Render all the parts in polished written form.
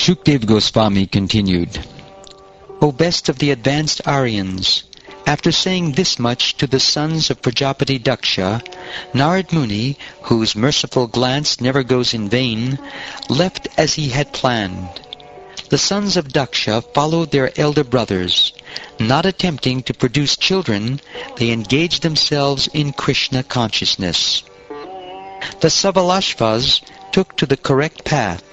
Shukdev Goswami continued, O best of the advanced Aryans, after saying this much to the sons of Prajapati Daksha, Narad Muni, whose merciful glance never goes in vain, left as he had planned. The sons of Daksha followed their elder brothers. Not attempting to produce children, they engaged themselves in Krishna consciousness. The Savalashvas took to the correct path,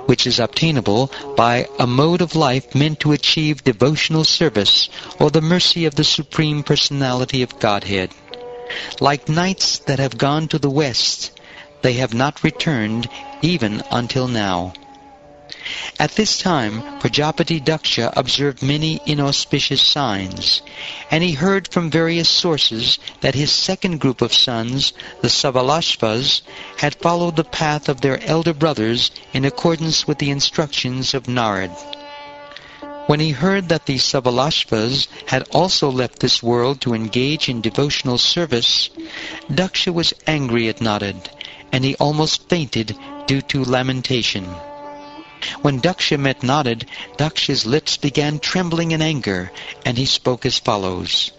which is obtainable by a mode of life meant to achieve devotional service or the mercy of the Supreme Personality of Godhead. Like knights that have gone to the west, they have not returned even until now. At this time, Prajapati Daksha observed many inauspicious signs, and he heard from various sources that his second group of sons, the Savalashvas, had followed the path of their elder brothers in accordance with the instructions of Narad. When he heard that the Savalashvas had also left this world to engage in devotional service, Daksha was angry at Narad, and he almost fainted due to lamentation. When Daksha met Narad, Daksha's lips began trembling in anger, and he spoke as follows.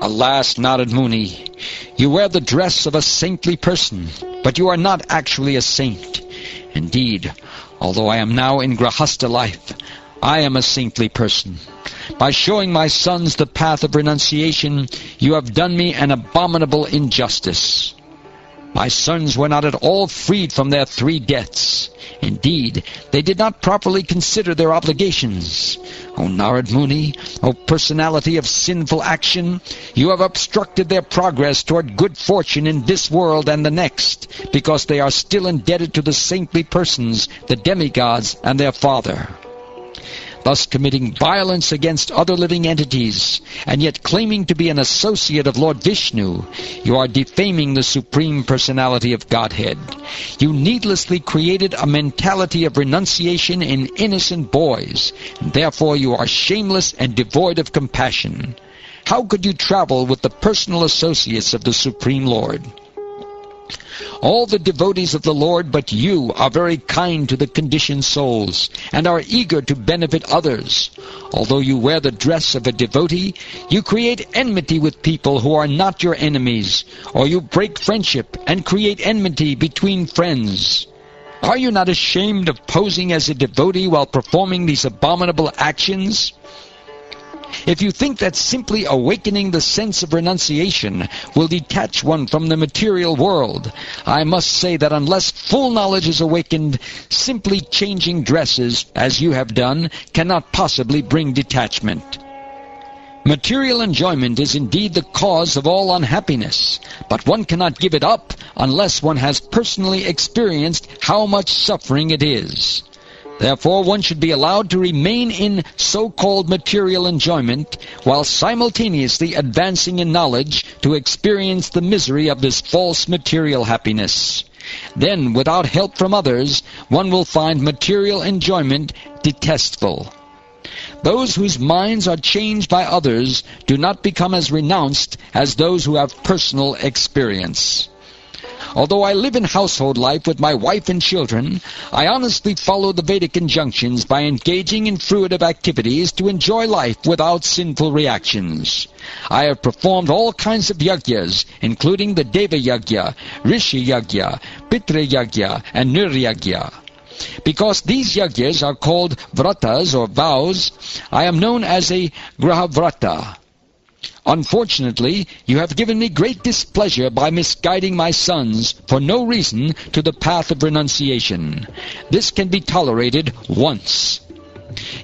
Alas, Narad Muni, you wear the dress of a saintly person, but you are not actually a saint. Indeed, although I am now in Grahastha life, I am a saintly person. By showing my sons the path of renunciation, you have done me an abominable injustice. My sons were not at all freed from their 3 deaths. Indeed, they did not properly consider their obligations. O Narad Muni, O personality of sinful action, you have obstructed their progress toward good fortune in this world and the next, because they are still indebted to the saintly persons, the demigods, and their father. Thus committing violence against other living entities, and yet claiming to be an associate of Lord Vishnu, you are defaming the Supreme Personality of Godhead. You needlessly created a mentality of renunciation in innocent boys, and therefore you are shameless and devoid of compassion. How could you travel with the personal associates of the Supreme Lord? All the devotees of the Lord but you are very kind to the conditioned souls, and are eager to benefit others. Although you wear the dress of a devotee, you create enmity with people who are not your enemies, or you break friendship and create enmity between friends. Are you not ashamed of posing as a devotee while performing these abominable actions? If you think that simply awakening the sense of renunciation will detach one from the material world, I must say that unless full knowledge is awakened, simply changing dresses, as you have done, cannot possibly bring detachment. Material enjoyment is indeed the cause of all unhappiness, but one cannot give it up unless one has personally experienced how much suffering it is. Therefore, one should be allowed to remain in so-called material enjoyment while simultaneously advancing in knowledge to experience the misery of this false material happiness. Then, without help from others, one will find material enjoyment detestable. Those whose minds are changed by others do not become as renounced as those who have personal experience. Although I live in household life with my wife and children, I honestly follow the Vedic injunctions by engaging in fruitive activities to enjoy life without sinful reactions. I have performed all kinds of yajnas, including the Deva Yajna, Rishi Yajna, Pitra Yajna, and Nir Yajna. Because these yajnas are called vratas or vows, I am known as a Grahavrata. Unfortunately, you have given me great displeasure by misguiding my sons for no reason to the path of renunciation. This can be tolerated once.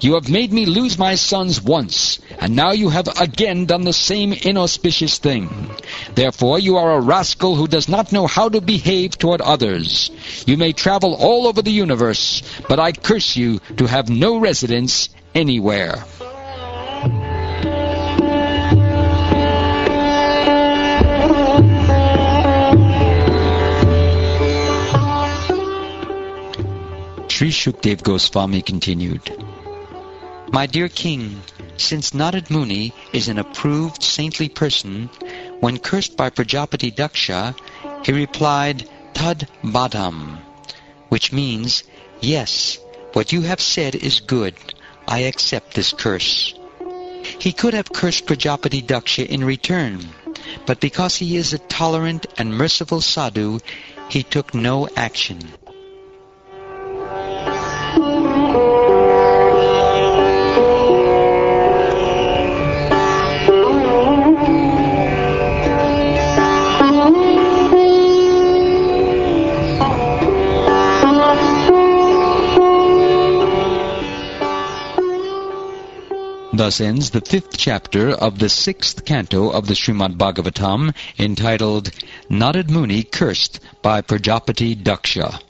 You have made me lose my sons once, and now you have again done the same inauspicious thing. Therefore, you are a rascal who does not know how to behave toward others. You may travel all over the universe, but I curse you to have no residence anywhere. Sri Shukdev Goswami continued, My dear king, since Narad Muni is an approved saintly person, when cursed by Prajapati Daksha, he replied, Tad Badam, which means, yes, What you have said is good. I accept this curse." He could have cursed Prajapati Daksha in return, but because he is a tolerant and merciful sadhu, he took no action. Thus ends the 5th chapter of the 6th canto of the Shrimad Bhagavatam, entitled Narad Muni Cursed by Prajapati Daksha.